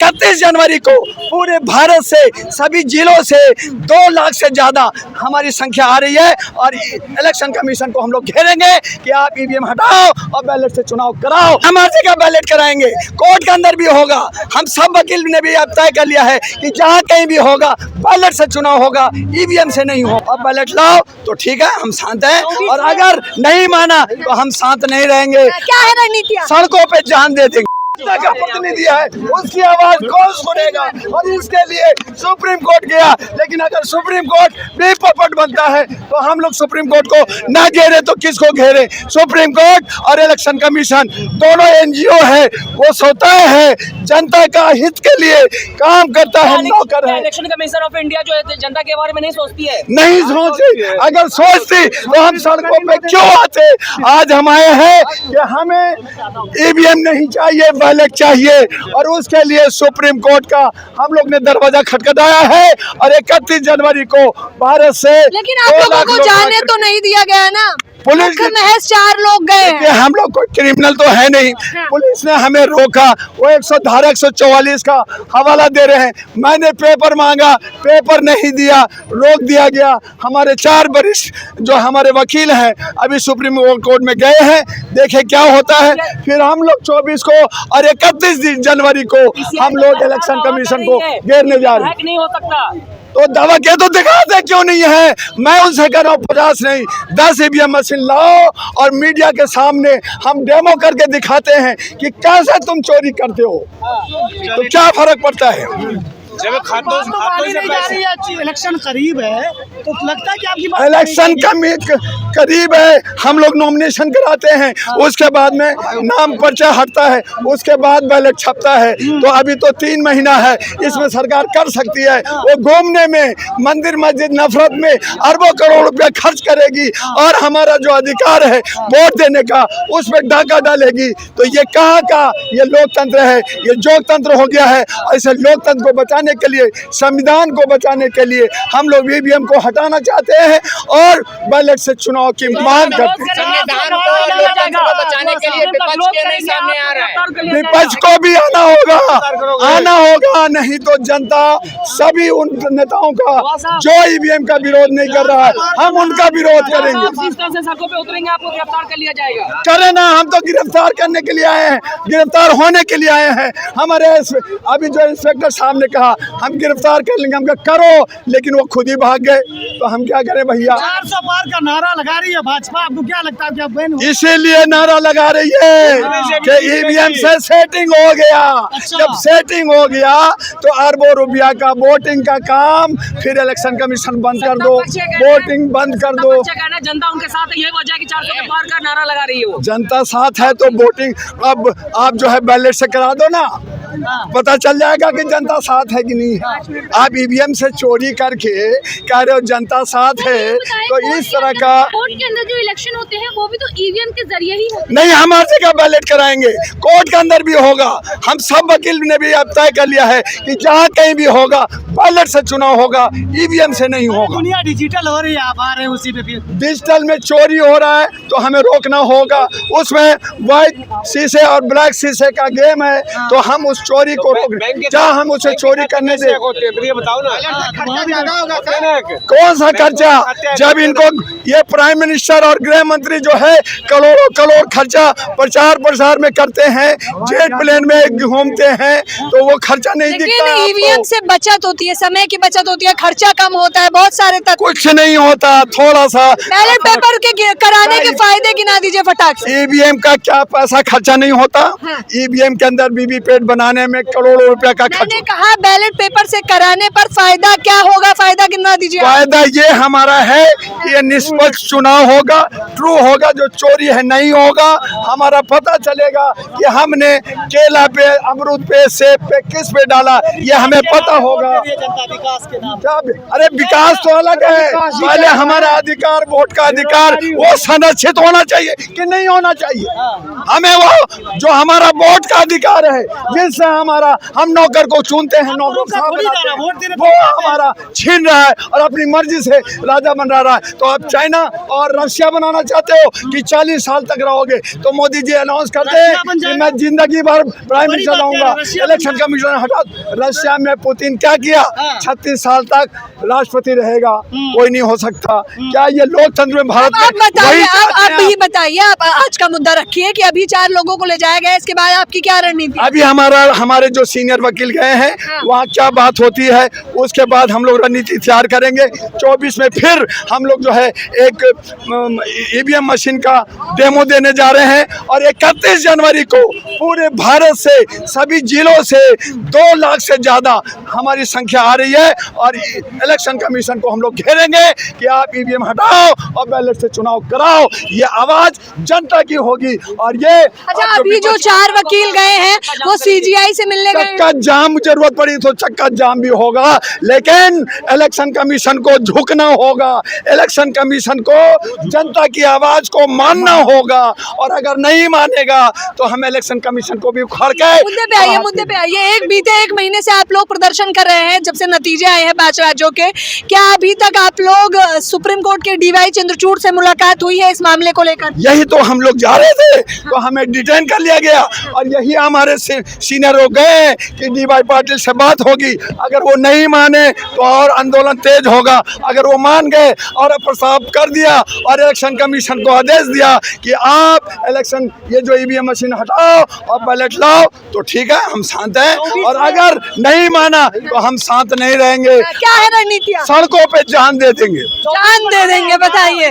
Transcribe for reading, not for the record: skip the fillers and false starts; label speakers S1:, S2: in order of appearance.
S1: 31 जनवरी को पूरे भारत से सभी जिलों से 2 लाख से ज़्यादा हमारी संख्या आ रही है और इलेक्शन कमीशन को हम लोग घेरेंगे कि आप ईवीएम हटाओ और बैलेट से चुनाव कराओ। हम हर जगह बैलेट कराएंगे, कोर्ट के अंदर भी होगा। हम सब वकील ने भी अब तय कर लिया है कि जहाँ कहीं भी होगा बैलेट से चुनाव होगा, ईवीएम से नहीं हो। अब बैलेट लाओ तो ठीक है, हम शांत हैं, और अगर नहीं माना तो हम शांत नहीं रहेंगे।
S2: क्या है रणनीति?
S1: सड़कों पे जान दे देंगे। जनता का प्रतिनिधि है, उसकी आवाज कौन सुनेगा? और इसके लिए सुप्रीम कोर्ट गया, लेकिन अगर सुप्रीम कोर्ट भी पोपट बनता है तो हम लोग सुप्रीम कोर्ट को ना घेरे तो किसको घेरे? सुप्रीम कोर्ट और इलेक्शन कमीशन दोनों एनजीओ है, वो स्वतः है, जनता का हित के लिए काम करता है, नौकर है।
S3: इलेक्शन कमीशन ऑफ इंडिया जो है जनता के बारे में नहीं सोचती है,
S1: नहीं सोचती। अगर सोचती तो हम सड़कों पे क्यों आते? आज हम आए हैं कि हमें ईवीएम नहीं चाहिए, बैलेट चाहिए, और उसके लिए सुप्रीम कोर्ट का हम लोग ने दरवाजा खटखटाया है। और 31 जनवरी को भारत से
S2: लेकिन आप लोगों को जाने तो नहीं दिया गया ना?
S1: पुलिस
S2: महज 4 लोग गए।
S1: हम लोग कोई क्रिमिनल तो है नहीं, पुलिस ने हमें रोका। वो 144 का हवाला दे रहे हैं। मैंने पेपर मांगा, पेपर नहीं दिया, रोक दिया गया। हमारे 4 वरिष्ठ जो हमारे वकील हैं अभी सुप्रीम कोर्ट में गए हैं, देखे क्या होता है। फिर हम लोग 24 को और 31 जनवरी को हम लोग इलेक्शन कमीशन को घेरने जा रहे हैं।
S3: नहीं हो सकता
S1: तो दावा के तो दिखाते क्यों नहीं है? मैं उनसे कह रहा हूँ 50 नहीं 10 ईवीएम मशीन लाओ और मीडिया के सामने हम डेमो करके दिखाते हैं कि कैसे तुम चोरी करते हो, तो क्या फर्क पड़ता है?
S4: जब खातों से पैसे इलेक्शन करीब है तो लगता है कि आपकी बात
S1: इलेक्शन करीब है, हम लोग नॉमिनेशन कराते हैं, उसके बाद में नाम पर्चा हटता है, उसके बाद बैलेट छपता है। तो अभी तो 3 महीना है, इसमें सरकार कर सकती है। वो घूमने में, मंदिर मस्जिद नफरत में अरबों करोड़ रुपया खर्च करेगी और हमारा जो अधिकार है वोट देने का उस पर डाका डालेगी। तो ये कहाँ का ये लोकतंत्र है? ये जोकतंत्र हो गया है। ऐसे लोकतंत्र को बचाने के लिए, संविधान को बचाने के लिए हम लोग ईवीएम को हटाना चाहते हैं और बैलेट से चुनाव की मांग करते हैं।
S3: संविधान को बचाने के लिए विपक्ष के नहीं सामने आ रहा है,
S1: विपक्ष को भी आना होगा, नहीं तो जनता सभी उन नेताओं का जो ईवीएम का विरोध नहीं कर रहा है, हम उनका विरोध करेंगे।
S3: सड़कों पे उतरेंगे, आपको गिरफ्तार कर लिया जाएगा।
S1: करे ना, हम तो गिरफ्तार करने के लिए आए हैं, गिरफ्तार होने के लिए आए हैं। हमारे अभी जो इंस्पेक्टर साहब ने कहा हम गिरफ्तार कर लेंगे, हम कहा करो, लेकिन वो खुद ही भाग गए, तो हम क्या करें भैया?
S4: 400 पार का नारा लगा रही है भाजपा, आपको क्या लगता है? क्या
S1: इसीलिए नारा लगा रही है कि ईवीएम से सेटिंग हो गया। जब सेटिंग हो गया तो अरबों रुपया का वोटिंग का काम, फिर इलेक्शन कमीशन बंद कर दो, वोटिंग बंद कर दो।
S3: जनता उनके साथ है, ये वजह है कि 400 के पार का नारा लगा रही है वो।
S1: जनता साथ है तो वोटिंग अब आप जो है बैलेट से करा दो ना, पता चल जाएगा कि जनता साथ है कि नहीं है। आप ईवीएम से चोरी करके कह रहे हो जनता साथ है, तो इस तरह का
S2: कोर्ट के अंदर जो इलेक्शन होते हैं वो भी तो ईवीएम के जरिए ही होते
S1: नहीं, हम हर जगह बैलेट कराएंगे, कोर्ट के अंदर भी होगा। हम सब वकील ने भी अब तय कर लिया है कि जहाँ कहीं भी होगा बैलेट से चुनाव होगा, ईवीएम से नहीं होगा।
S4: दुनिया डिजिटल हो रही है, आप आ रहे हैं उसी पे। फिर
S1: डिजिटल में चोरी हो रहा है तो हमें रोकना होगा। उसमें व्हाइट शीशे और ब्लैक शीशे का गेम है, तो हम उस चोरी को जहाँ हम उसे चोरी करने दे।
S4: बताओ ना,
S1: कौन सा खर्चा? जब इनको ये प्राइम मिनिस्टर और गृह मंत्री जो है करोड़ों करोड़ खर्चा प्रचार प्रसार में करते हैं, जेट प्लेन में घूमते हैं, तो वो खर्चा नहीं दिखता।
S2: ईवीएम से बचत होती है, समय की बचत होती है, खर्चा कम होता है, बहुत सारे तत्व।
S1: कुछ नहीं होता, थोड़ा सा
S2: बैलेट पेपर के कराने के फायदे गिना दीजिए फटाक से।
S1: ईवीएम का क्या पैसा खर्चा नहीं होता? ईवीएम के अंदर वीवीपैट बनाने में करोड़ों रुपया का खर्च।
S2: मैंने कहा बैलेट पेपर से कराने पर फायदा क्या होगा, फायदा गिना दीजिए।
S1: फायदा ये हमारा है कि ये निष्पक्ष चुनाव होगा, ट्रू होगा, जो चोरी है नहीं होगा। हमारा पता चलेगा कि हमने केला पे, अमरूद पे, सेब पे, किस पे डाला, ये हमें पता होगा।
S4: जनता विकास के नाम
S1: क्या अरे विकास तो अलग है, पहले हमारा अधिकार, वोट का अधिकार वो संरक्षित होना चाहिए कि नहीं होना चाहिए। हमें वो जो हमारा वोट का अधिकार है, जिससे हमारा हम नौकर को चुनते हैं, नौकर साहब बनाते हैं, वो हमारा छीन रहा है और अपनी मर्जी से राजा बन रहा है। तो आप चाइना और रशिया बनाना चाहते हो कि 40 साल तक रहोगे, तो मोदी जी अनाउंस करते हैं कि मैं जिंदगी भर प्राइम मिनिस्टर रहूंगा, इलेक्शन कमीशन हटा। रशिया में पुतिन क्या किया, 36 साल तक राष्ट्रपति रहेगा, कोई नहीं हो सकता। क्या ये लोकतंत्र में भारत में
S2: आप बताइए,
S1: वही
S2: आप
S1: चाहते हैं?
S2: ही बताइए, आप आज का मुद्दा रखिए कि अभी 4 लोगों को ले जाया गया, इसके बाद आपकी क्या रणनीति?
S1: अभी हमारे जो सीनियर वकील गए हैं, वहाँ क्या बात होती है, उसके बाद हम लोग रणनीति तैयार करेंगे। 24 में फिर हम लोग जो है एक ईवीएम मशीन का डेमो देने जा रहे हैं और 31 जनवरी को पूरे भारत से, सभी जिलों से 2 लाख से ज्यादा हमारी संख्या आ रही है और इलेक्शन कमीशन को हम लोग घेरेंगे कि आप ईवीएम हटाओ और बैलेट से चुनाव कराओ। ये आवाज जनता की होगी। और ये
S2: अच्छा, अभी जो 4 वकील गए हैं वो सीजीआई से मिलने गए हैं।
S1: चक्का जाम जरूरत पड़ी तो चक्का जाम भी होगा, लेकिन इलेक्शन कमीशन को झुकना होगा, इलेक्शन कमीशन को जनता की आवाज को मानना होगा। और अगर नहीं मानेगा तो हम इलेक्शन कमीशन को भी उखाड़ के
S2: मुद्दे पे आइए। बीते 1 महीने से आप लोग प्रदर्शन कर रहे हैं, जब से नतीजे आए हैं 5 राज्यों के। क्या अभी तक आप लोग सुप्रीम कोर्ट के डीवाई चंद्रचूड़ से मुलाकात हुई है इस मामले को लेकर?
S1: यही तो हम लोग जा रहे थे, तो हमें डिटेन कर लिया गया और यही हमारे सीनियर हो गए कि डीवाई पाटिल से बात होगी। अगर वो नहीं माने तो और आंदोलन तेज होगा। अगर वो मान गए और प्रस्ताव कर दिया और इलेक्शन कमीशन को आदेश दिया कि आप इलेक्शन ये जो ईवीएम मशीन हटाओ और बैलेट लाओ, तो ठीक है, हम शांत हैं। और अगर नहीं माना तो हम शांत नहीं रहेंगे,
S2: क्या है रणनीति?
S1: सड़कों पे जान दे देंगे।
S2: जान दे देंगे, बताइए।